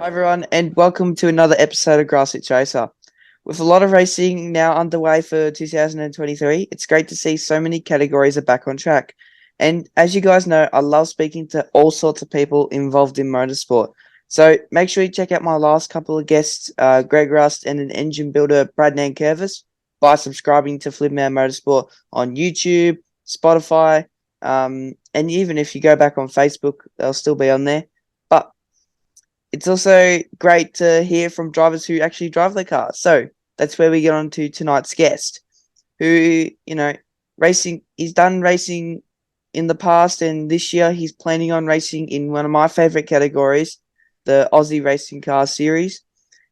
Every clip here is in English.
Hi everyone, and welcome to another episode of Grassroots Racer. With a lot of racing now underway for 2023, it's great to see so many categories are back on track. And as you guys know, I love speaking to all sorts of people involved in motorsport. So make sure you check out my last couple of guests, Greg Rust and an engine builder, Brad Nankervis, by subscribing to Flipman Motorsport on YouTube, Spotify, and even if you go back on Facebook, they'll still be on there. But it's also great to hear from drivers who actually drive their cars. So that's where we get on to tonight's guest, who, he's done racing in the past, and this year he's planning on racing in one of my favorite categories, the Aussie Racing Car Series.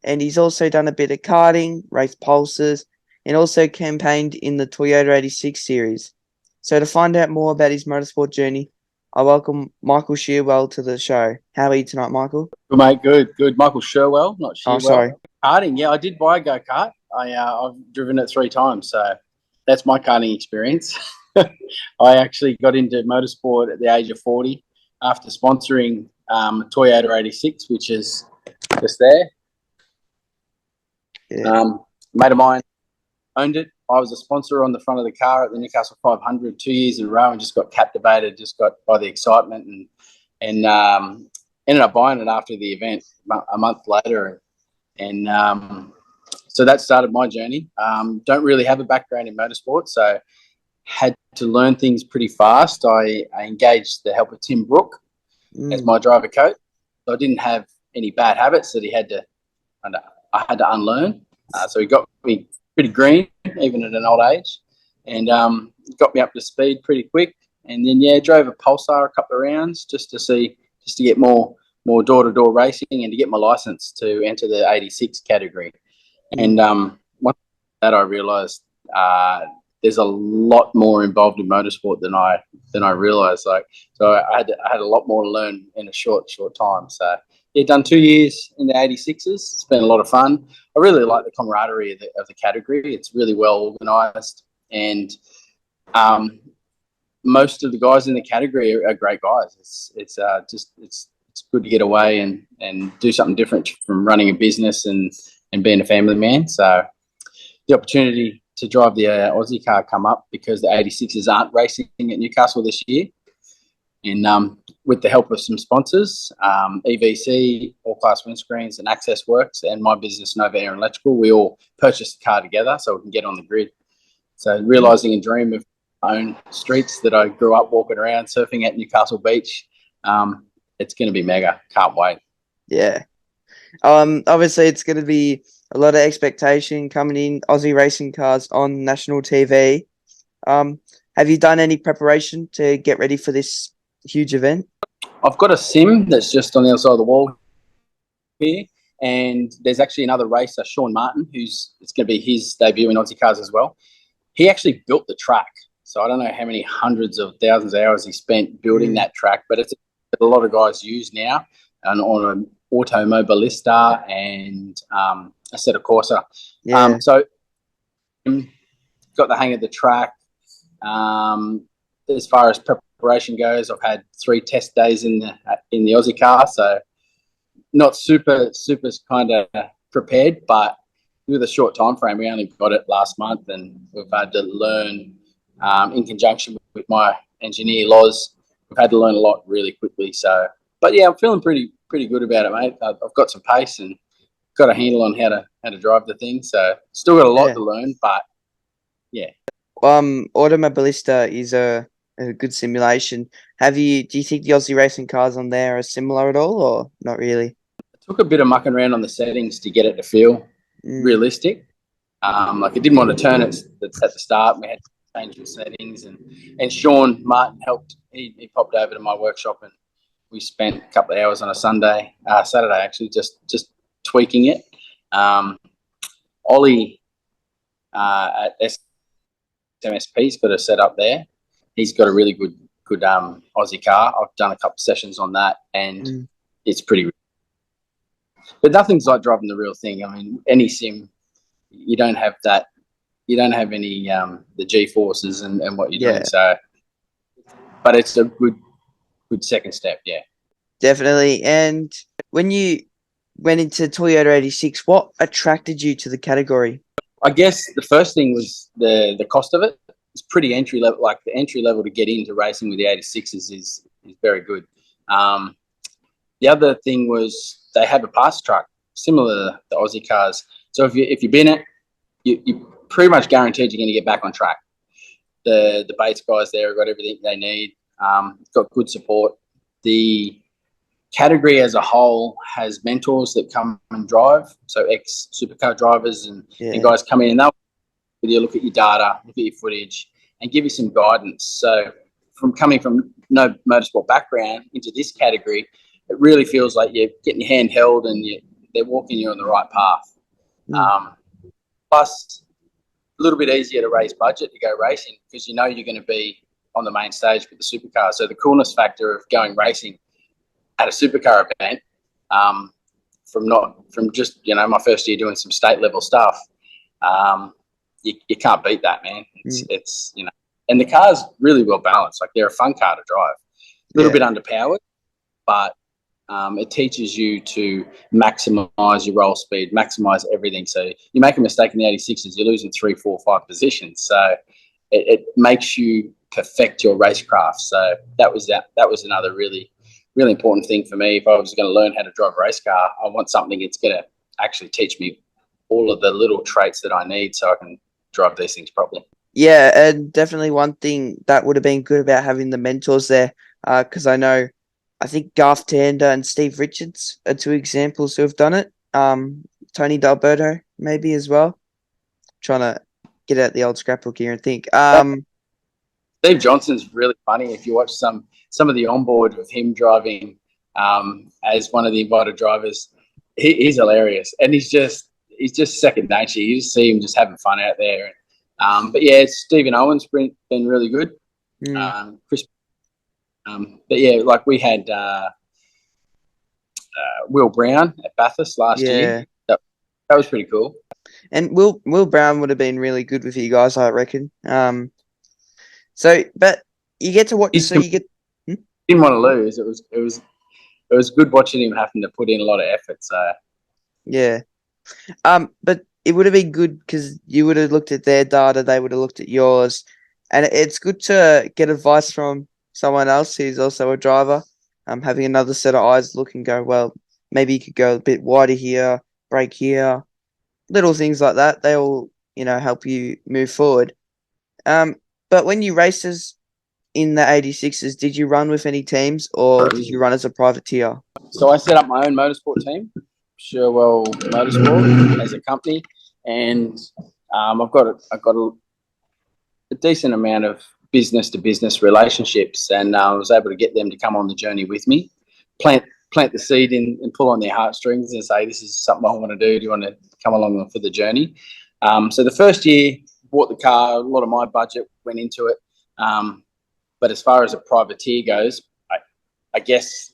And he's also done a bit of karting, raced Pulsars, and also campaigned in the Toyota 86 series. So to find out more about his motorsport journey, I welcome Michael Sherwell to the show. How are you tonight, Michael? Good, mate. Good. Michael Sherwell, not Sherwell. Oh, sorry. Karting, yeah, I did buy a go-kart. I've driven it 3 times, so that's my karting experience. I actually got into motorsport at the age of 40 after sponsoring Toyota 86, which is just there. Yeah. A mate of mine owned it. I was a sponsor on the front of the car at the Newcastle 500 2 years in a row and just got captivated, by the excitement and ended up buying it after the event a month later. And so that started my journey. Don't really have a background in motorsport, so had to learn things pretty fast. I engaged the help of Tim Brook as my driver coach. So I didn't have any bad habits that I had to unlearn. So he got me pretty green, even at an old age, and got me up to speed pretty quick. And then, drove a Pulsar a couple of rounds just to get more door-to-door racing and to get my license to enter the 86 category. And once that, I realised there's a lot more involved in motorsport than I realised. So I had a lot more to learn in a short time. So done 2 years in the 86s. It's been a lot of fun. I really like the camaraderie of the category. It's really well organised, and most of the guys in the category are great guys. It's good to get away and do something different from running a business and being a family man. So the opportunity to drive the Aussie car come up because the 86s aren't racing at Newcastle this year. And with the help of some sponsors, EVC, All Class Windscreens and Access Works, and my business, Nova Air and Electrical, we all purchased the car together so we can get on the grid. So realising a dream of my own streets that I grew up walking around, surfing at Newcastle Beach, it's going to be mega. Can't wait. Yeah. Obviously, it's going to be a lot of expectation coming in, Aussie racing cars on national TV. Have you done any preparation to get ready for this huge event? I've got a sim that's just on the other side of the wall here, and there's actually another racer, Sean Martin, it's going to be his debut in Aussie cars as well. He actually built the track, so I don't know how many hundreds of thousands of hours he spent building that track, but it's a lot of guys use now, and on an Automobilista and a set of Corsa. Yeah. So got the hang of the track. As far as preparation goes, I've had 3 test days in the Aussie car, so not super kind of prepared, but with a short time frame, we only got it last month, and we've had to learn in conjunction with my engineer Loz. We've had to learn a lot really quickly. So, but yeah, I'm feeling pretty good about it, mate. I've got some pace and got a handle on how to drive the thing. So still got a lot to learn, but yeah. Automobilista is a good simulation. Do you think the Aussie racing cars on there are similar at all, or not really? I took a bit of mucking around on the settings to get it to feel realistic. I didn't want to turn it at the start. We had to change the settings, and Sean Martin helped. He popped over to my workshop, and we spent a couple of hours on a Saturday actually, just tweaking it. Ollie at SMSP's got a set up there. He's got a really good Aussie car. I've done a couple of sessions on that, and it's pretty. But nothing's like driving the real thing. I mean, any sim, you don't have that. You don't have any the G forces and what you're doing. So, but it's a good second step. Yeah, definitely. And when you went into Toyota 86, what attracted you to the category? I guess the first thing was the cost of it. It's pretty entry level. Like the entry level to get into racing with the 86s is very good. The other thing was they have a pass truck similar to the Aussie cars. So if you've been it, you pretty much guaranteed you're going to get back on track. The Bates guys there have got everything they need. Got good support. The category as a whole has mentors that come and drive. So ex-supercar drivers and guys come in and they'll look at your data, look at your footage, and give you some guidance. So from coming from no motorsport background into this category, it really feels like you're getting your hand held and they're walking you on the right path. Plus, a little bit easier to raise budget to go racing because you know you're going to be on the main stage with the supercar. So the coolness factor of going racing at a supercar event, from just my first year doing some state level stuff, you can't beat that, man. It's and the car's really well balanced. Like they're a fun car to drive, a little bit underpowered, but it teaches you to maximize your roll speed, maximize everything. So you make a mistake in the 86s, you're losing 3, 4, 5 positions. So it makes you perfect your racecraft. So that was another really, really important thing for me. If I was going to learn how to drive a race car, I want something that's going to actually teach me all of the little traits that I need so I can drive these things properly. Yeah, and definitely one thing that would have been good about having the mentors there, because I think Garth Tander and Steve Richards are 2 examples who have done it. Tony D'Alberto maybe as well. Trying to get out the old scrapbook here and think. Steve Johnson's really funny. If you watch some of the onboard of him driving as one of the invited drivers, he's hilarious, and he's just second nature. You just see him just having fun out there. But yeah, Stephen Owen's been really good. Chris. But yeah, like we had Will Brown at Bathurst last year. That was pretty cool. And Will Brown would have been really good with you guys, I reckon. So, but you get to watch. Didn't want to lose. It was good watching him having to put in a lot of effort. So yeah, but it would have been good because you would have looked at their data, they would have looked at yours, and it's good to get advice from someone else who's also a driver. Having another set of eyes look and go, well, maybe you could go a bit wider here, brake here, little things like that. They all, help you move forward. But when you raced in the 86s, did you run with any teams or did you run as a privateer? So I set up my own motorsport team, Sherwell Motorsport, as a company, and I've got a decent amount of business to business relationships, and I was able to get them to come on the journey with me, plant the seed and pull on their heartstrings and say, this is something I want to do. Do you want to come along for the journey? So the first year, bought the car, a lot of my budget went into it. But as far as a privateer goes, I guess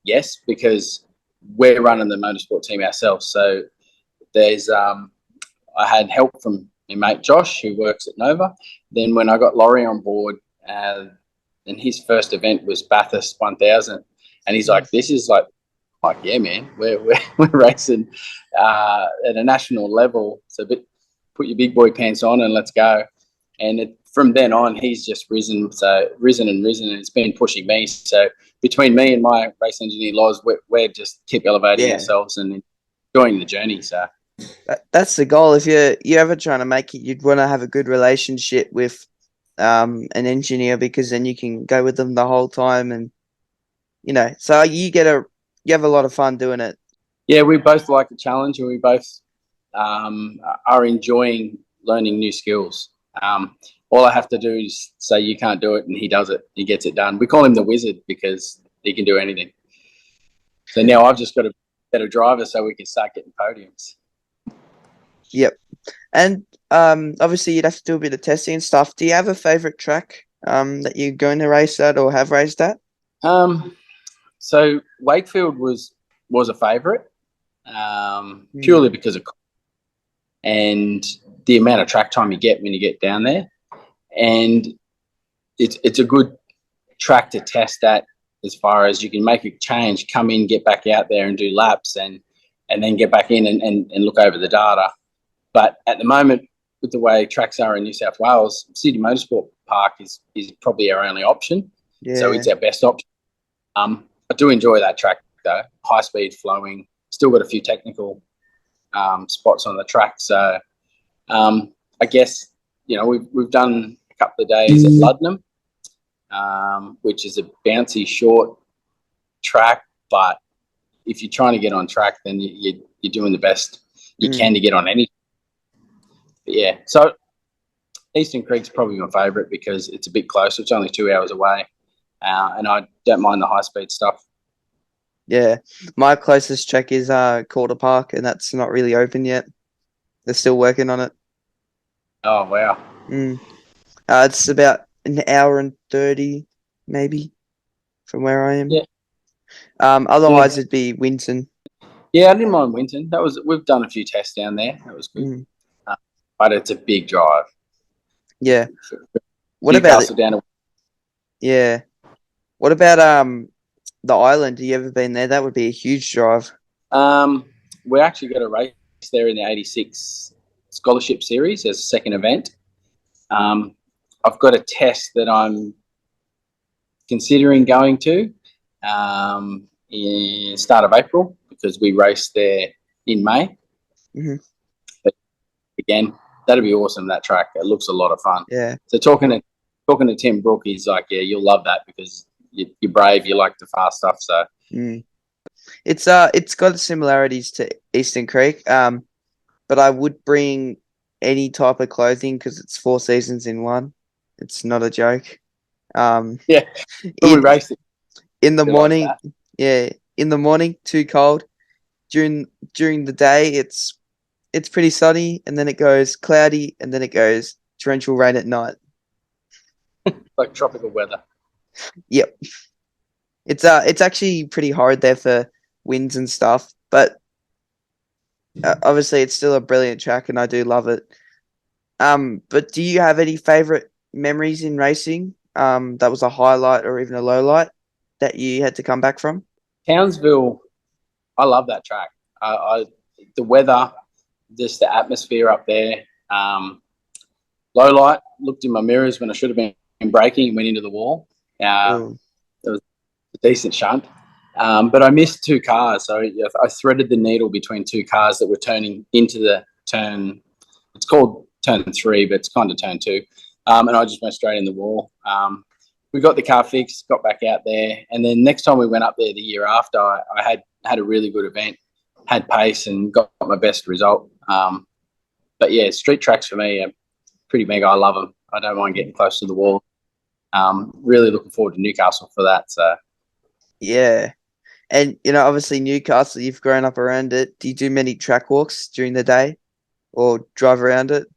yes, because we're running the motorsport team ourselves. So there's I had help from my mate Josh, who works at Nova. Then when I got Laurie on board, and his first event was Bathurst 1000, and he's like, "This is like yeah, man, we're racing at a national level. So put your big boy pants on and let's go." And from then on, he's just risen, and it's been pushing me. So between me and my race engineer Loz, we're just keep elevating ourselves and enjoying the journey. So. That's the goal. If you're ever trying to make it, you'd want to have a good relationship with an engineer, because then you can go with them the whole time, and so you have a lot of fun doing it. Yeah, we both like the challenge, and we both are enjoying learning new skills. All I have to do is say you can't do it, and he does it. He gets it done. We call him the wizard because he can do anything. So now I've just got to be a better driver so we can start getting podiums. Yep. And obviously you'd have to do a bit of testing and stuff. Do you have a favourite track that you're going to race at or have raced at? So Wakefield was a favourite, purely because of and the amount of track time you get when you get down there. And it's a good track to test at, as far as you can make a change, come in, get back out there and do laps, and and then get back in and look over the data. But at the moment, with the way tracks are in New South Wales, City Motorsport Park is probably our only option. Yeah. So it's our best option. I do enjoy that track though. High speed, flowing. Still got a few technical spots on the track. So I guess we've done a couple of days at Luddenham, which is a bouncy short track. But if you're trying to get on track, then you're doing the best you can to get on any. But yeah, so Eastern Creek's probably my favourite because it's a bit closer. It's only 2 hours away, and I don't mind the high speed stuff. Yeah, my closest track is Calder Park, and that's not really open yet. They're still working on it. Oh wow! It's about an hour and 30, maybe, from where I am. Yeah. Otherwise, it'd be Winton. Yeah, I didn't mind Winton. We've done a few tests down there. That was good. But it's a big drive. Yeah. What Newcastle about down to... Yeah. What about the island? Have you ever been there? That would be a huge drive. We actually got a race there in the 86 Scholarship Series as a second event. I've got a test that I'm considering going to in start of April because we raced there in May. But again, that'd be awesome, that track. It looks a lot of fun. Yeah. So talking to Tim Brook, he's like, yeah, you'll love that because you're brave, you like the fast stuff. So it's got similarities to Eastern Creek. But I would bring any type of clothing because it's 4 seasons in one. It's not a joke. Yeah. We raced it. In the morning, in the morning, too cold. During the day, it's pretty sunny, and then it goes cloudy, and then it goes torrential rain at night. Like tropical weather. Yep. It's actually pretty hard there for winds and stuff, but obviously it's still a brilliant track, and I do love it. But do you have any favorite memories in racing? That was a highlight or even a low light that you had to come back from? Townsville, I love that track. The weather, just the atmosphere up there. Low light, looked in my mirrors when I should have been braking and went into the wall. It was a decent shunt. But I missed 2 cars. So I threaded the needle between 2 cars that were turning into the turn. It's called turn 3, but it's kind of turn 2. And I just went straight in the wall. We got the car fixed, got back out there. And then next time we went up there the year after, I had a really good event, had pace and got my best result. But yeah, street tracks for me are pretty mega. I love them. I don't mind getting close to the wall. Really looking forward to Newcastle for that. So yeah. And, obviously Newcastle, you've grown up around it. Do you do many track walks during the day or drive around it?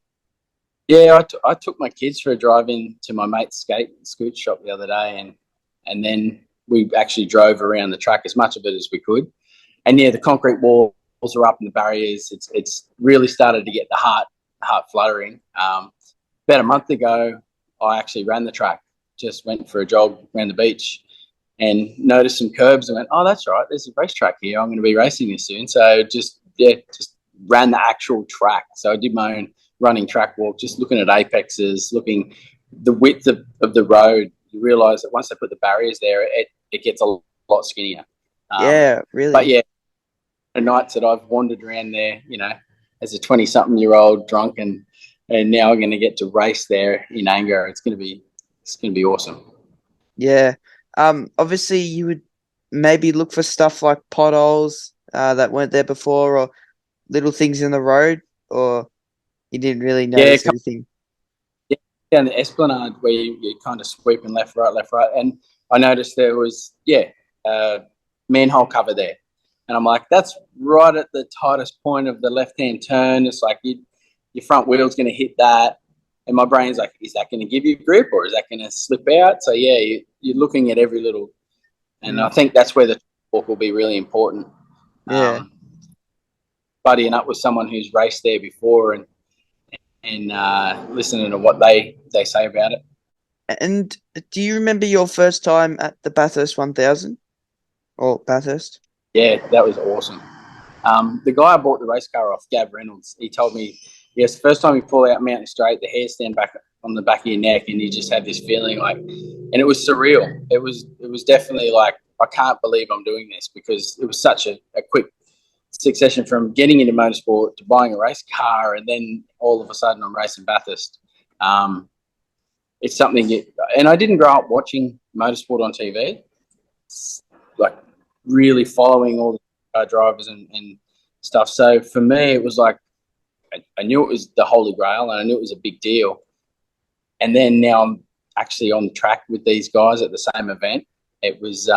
Yeah, I took my kids for a drive in to my mate's scoot shop the other day, and then we actually drove around the track as much of it as we could. And yeah, the concrete walls are up and the barriers. It's really started to get the heart fluttering. About a month ago, I actually ran the track. Just went for a jog around the beach and noticed some curbs and went, oh, that's right, there's a racetrack here. I'm going to be racing this soon. So just ran the actual track. So I did my own running track walk, just looking at apexes, looking the width of the road. You realise that once they put the barriers there, it gets a lot skinnier. Yeah, really. But yeah, the nights that I've wandered around there, as a 20-something-year-old drunk, and now I'm going to get to race there in anger. It's going to be awesome. Yeah. Obviously you would maybe look for stuff like potholes that weren't there before, or little things in the road, or you didn't really notice anything. Yeah, down the Esplanade where you kind of sweeping left, right, and I noticed there was manhole cover there, and I'm like, that's right at the tightest point of the left-hand turn. It's like your front wheel's going to hit that, and my brain's like, is that going to give you grip or is that going to slip out? So yeah, you're looking at every little, and I think that's where the walk will be really important. Yeah. Buddying up with someone who's raced there before and listening to what they say about it. And do you remember your first time at the Bathurst 1000 or Bathurst? Yeah, that was awesome. The guy I bought the race car off, Gab Reynolds, he told me, yes, first time you pull out Mountain Straight, the hair stand back on the back of your neck, and you just have this feeling like, and it was surreal. It was definitely like, I can't believe I'm doing this, because it was such a quick succession from getting into motorsport to buying a race car, and then all of a sudden I'm racing Bathurst. It's something, and I didn't grow up watching motorsport on TV, like really following all the drivers and stuff. So for me, it was like, I knew it was the holy grail, and I knew it was a big deal. And then now I'm actually on the track with these guys at the same event. It was,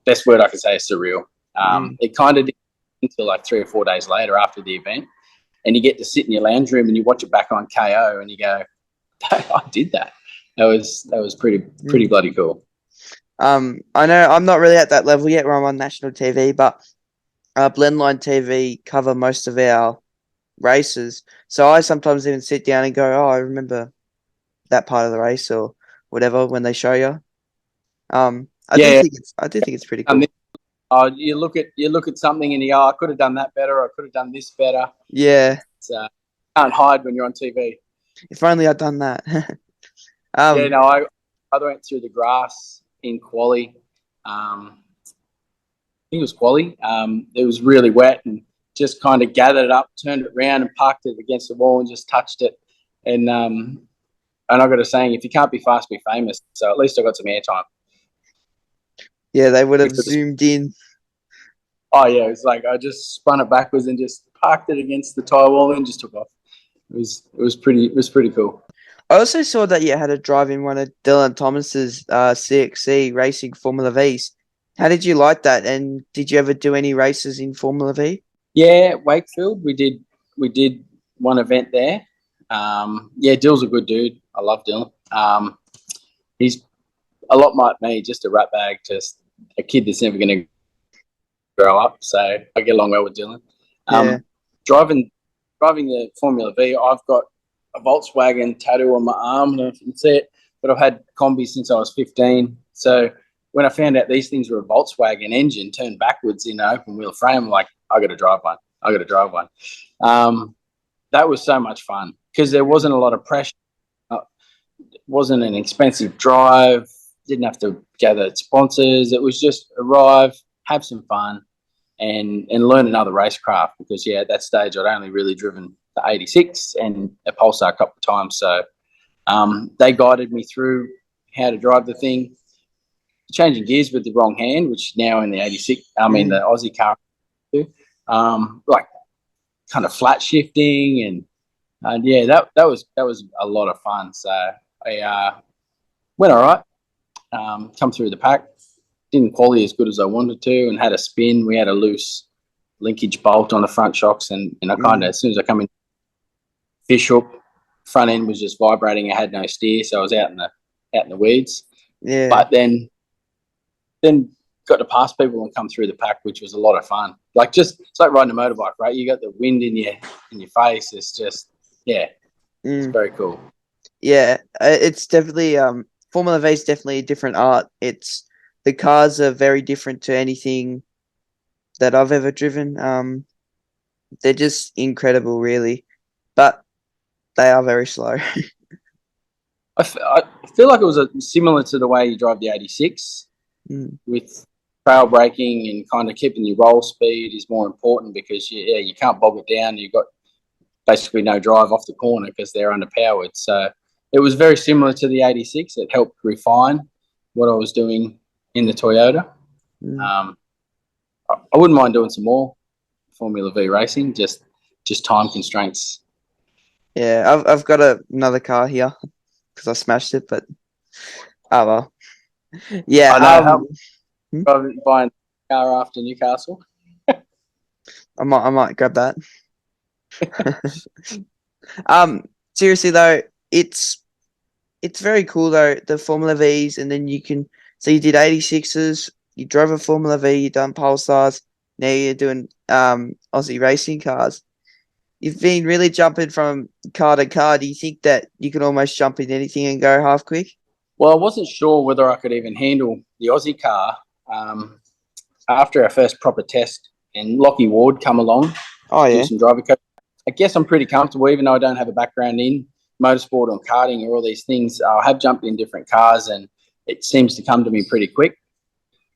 best word I could say is surreal. It kind of did until like 3 or 4 days later after the event, and you get to sit in your lounge room and you watch it back on KO, and you go, I did that. That was pretty bloody cool. I know I'm not really at that level yet where I'm on national TV, but Blendline TV cover most of our races. So I sometimes even sit down and go, oh, I remember that part of the race or whatever when they show you. I do think it's pretty cool. You look at something and you go, I could have done that better. I could have done this better. Yeah. So can't hide when you're on TV. If only I'd done that. I went through the grass in quali. I think it was quali. It was really wet, and just kind of gathered it up, turned it around, and parked it against the wall, and just touched it. And I got a saying: if you can't be fast, be famous. So at least I got some airtime. Yeah, they would have zoomed in. Oh yeah, it was like I just spun it backwards and just parked it against the tyre wall and just took off. It was pretty cool. I also saw that you had to drive in one of Dylan Thomas's CXC Racing Formula Vs. How did you like that? And did you ever do any races in Formula V? Yeah, Wakefield. We did one event there. Dill's a good dude. I love Dylan. He's a lot like me, just a rat bag, just a kid that's never going to grow up. So I get along well with Dylan. Driving the Formula V, I've got a Volkswagen tattoo on my arm. I don't know if you can see it, but I've had combi since I was 15. So when I found out these things were a Volkswagen engine turned backwards in an open wheel frame, I'm like, I got to drive one. That was so much fun because there wasn't a lot of pressure. It wasn't an expensive drive. Didn't have to gather sponsors. It was just arrive, have some fun, and learn another racecraft because, at that stage I'd only really driven the 86 and a Pulsar a couple of times. So they guided me through how to drive the thing, changing gears with the wrong hand, which now in the 86, the Aussie car, like kind of flat shifting and that was a lot of fun. So I went all right, come through the pack, didn't qualify as good as I wanted to, and had a spin. We had a loose linkage bolt on the front shocks, and I kind of, as soon as I come in, fish hook, front end was just vibrating. I had no steer, so I was out in the weeds. Yeah. But then got to pass people and come through the pack, which was a lot of fun. Like it's like riding a motorbike, right? You got the wind in your face. It's just it's very cool. Yeah, it's definitely Formula V is definitely a different art. The cars are very different to anything that I've ever driven. They're just incredible, really, but they are very slow. I feel like it was similar to the way you drive the 86 with trail braking and kind of keeping your roll speed is more important because you can't bog it down. You've got basically no drive off the corner because they're underpowered. So it was very similar to the 86. It helped refine what I was doing in the Toyota. I wouldn't mind doing some more Formula V racing, just time constraints. Yeah, I've got another car here because I smashed it, but oh well. Yeah, I know. Buying a car after Newcastle. I might grab that. Seriously though, it's very cool though, the Formula Vs, and then you did 86s, you drove a Formula V, you done Pulsars, now you're doing Aussie racing cars. You've been really jumping from car to car. Do you think that you can almost jump in anything and go half quick? Well, I wasn't sure whether I could even handle the Aussie car. After our first proper test Lockie Ward come along, Oh do yeah. some driver coaching. I guess I'm pretty comfortable, even though I don't have a background in motorsport or karting or all these things. I have jumped in different cars, and it seems to come to me pretty quick.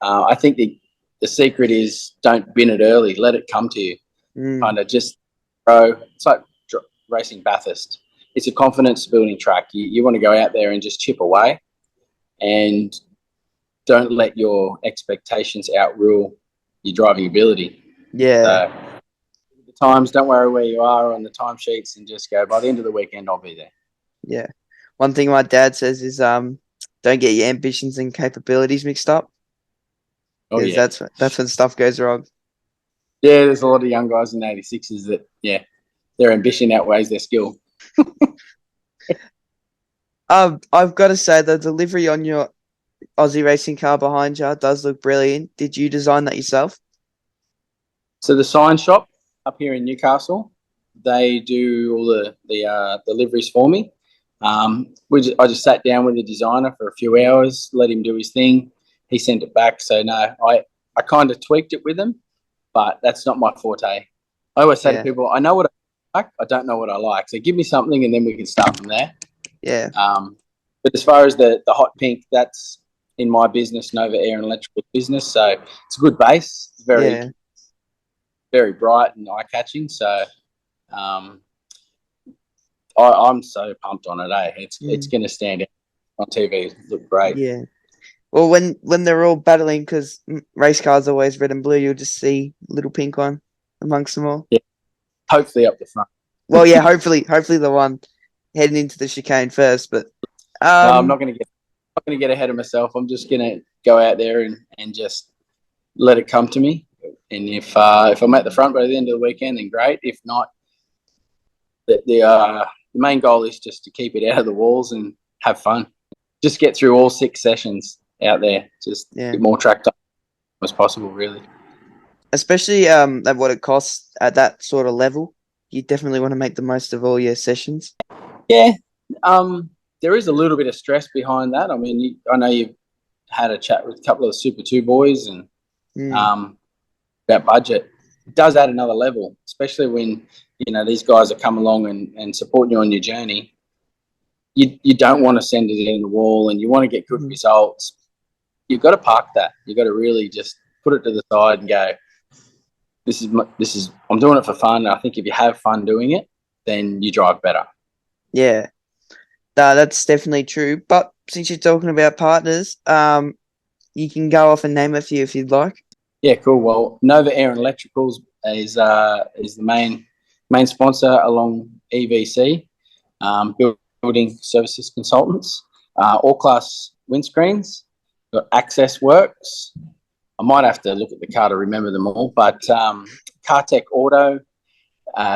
I think the secret is don't bin it early. Let it come to you. Kind of just grow. It's like racing Bathurst. It's a confidence building track. You want to go out there and just chip away, and don't let your expectations outrule your driving ability. Yeah. So the times, don't worry where you are on the timesheets, and just go, by the end of the weekend, I'll be there. Yeah. One thing my dad says is don't get your ambitions and capabilities mixed up. Oh, Because yeah. that's when stuff goes wrong. Yeah, there's a lot of young guys in 86s that, their ambition outweighs their skill. I've got to say the delivery on your Aussie Racing car behind you does look brilliant. Did you design that yourself? So the sign shop up here in Newcastle, they do all the deliveries for me. I just sat down with the designer for a few hours, let him do his thing. He sent it back. So no, I kind of tweaked it with him, but that's not my forte. I always say to people, I know what I like, I don't know what I like. So give me something, and then we can start from there. Yeah. But as far as the hot pink, that's in my business, Nova Air and Electrical business. So it's a good base. It's very bright and eye-catching. So I'm so pumped on it, It's going to stand out on TV. Look great. Yeah. Well, when they're all battling, because race cars are always red and blue, you'll just see little pink one amongst them all. Yeah. Hopefully up the front. Well, yeah, hopefully the one heading into the chicane first. But no, I'm not going to get ahead of myself. I'm just going to go out there and just let it come to me. And if I'm at the front by the end of the weekend, then great. If not, the main goal is just to keep it out of the walls and have fun. Just get through all 6 sessions out there. Just get more track time as possible, really. Especially at what it costs at that sort of level, you definitely want to make the most of all your sessions. Yeah, there is a little bit of stress behind that. I mean, I know you've had a chat with a couple of Super 2 boys and about budget. It does add another level, especially when these guys are coming along and supporting you on your journey. You don't want to send it in the wall, and you want to get good results. You've got to park that. You've got to really just put it to the side and go, this is I'm doing it for fun. I think if you have fun doing it, then you drive better. Yeah, that's definitely true. But since you're talking about partners, you can go off and name a few if you'd like. Yeah, cool. Well, Nova Air and Electricals is the main sponsor along EVC, building services consultants. All class windscreens, got Access Works. I might have to look at the car to remember them all, but Cartech Auto,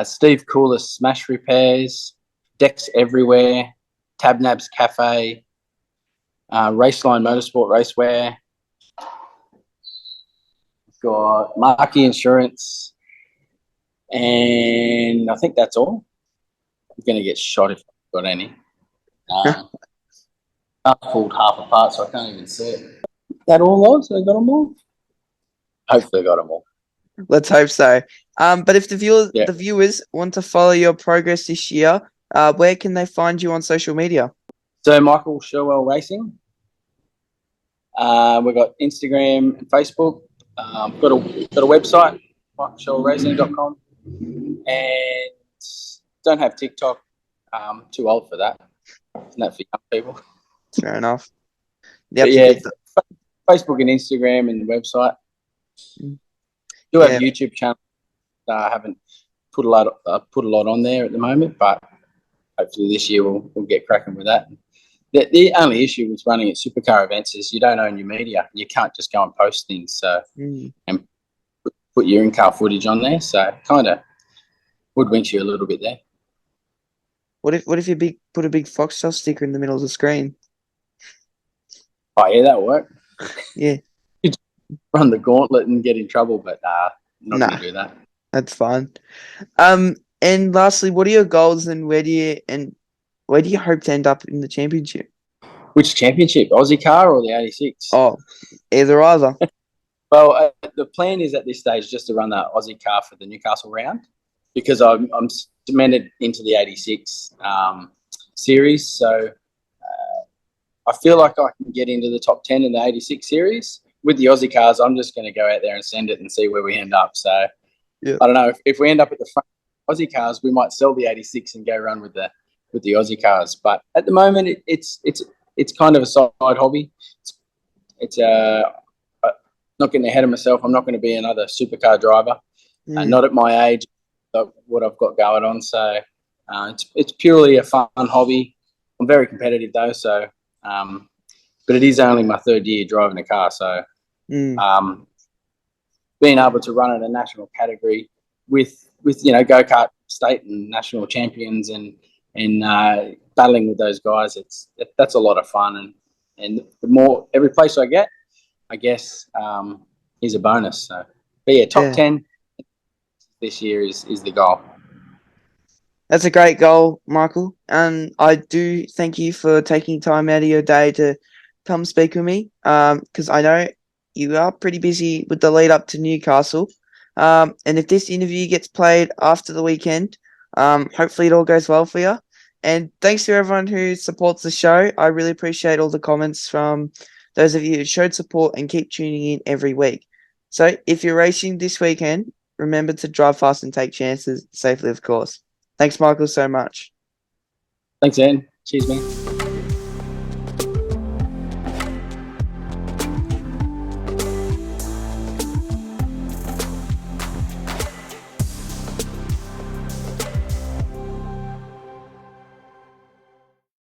Steve Coolis Smash Repairs, Decks Everywhere, Tabnabs Cafe, Raceline Motorsport Racewear. We've got Markey Insurance, and I think that's all. I'm going to get shot if I've got any. I've pulled half apart, so I can't even see it. That all was? I got them all? Hopefully I got them all. Let's hope so. But if the viewers want to follow your progress this year, where can they find you on social media? So Michael Sherwell Racing. We've got Instagram and Facebook. Got a website, michaelsherwellracing.com, and don't have TikTok. Too old for that. Isn't that for young people? Fair enough. Facebook and Instagram and the website. Do have a YouTube channel. I haven't put a lot on there at the moment, but hopefully this year we'll get cracking with that. The only issue with running at supercar events is you don't own your media. You can't just go and post things and put your in-car footage on there. So kind of hoodwinks you a little bit there. What if you put a big Foxtel sticker in the middle of the screen? Oh yeah, that'll work. Yeah. You run the gauntlet and get in trouble, but not going to do that. That's fine. And lastly, what are your goals and where do you hope to end up in the championship? Which championship? Aussie car or the 86? Oh, either. Well, the plan is at this stage just to run the Aussie car for the Newcastle round because I'm cemented into the 86 series. So I feel like I can get into the top 10 in the 86 series. With the Aussie cars, I'm just going to go out there and send it and see where we end up. So I don't know if we end up at the front Aussie cars, we might sell the 86 and go run with the Aussie cars. But at the moment, it's kind of a side hobby. It's not getting ahead of myself. I'm not going to be another supercar driver, not at my age, what I've got going on. So it's purely a fun hobby. I'm very competitive though, so but it is only my third year driving a car. So being able to run in a national category with go-kart state and national champions and battling with those guys, that's a lot of fun. And the more every place I get, I guess, is a bonus. So, but yeah, top 10 this year is the goal. That's a great goal, Michael. And I do thank you for taking time out of your day to come speak with me. Because I know you are pretty busy with the lead up to Newcastle. And if this interview gets played after the weekend, hopefully it all goes well for you. And thanks to everyone who supports the show. I really appreciate all the comments from those of you who showed support and keep tuning in every week. So if you're racing this weekend, remember to drive fast and take chances safely, of course. Thanks, Michael, so much. Thanks, Ian. Cheers, man.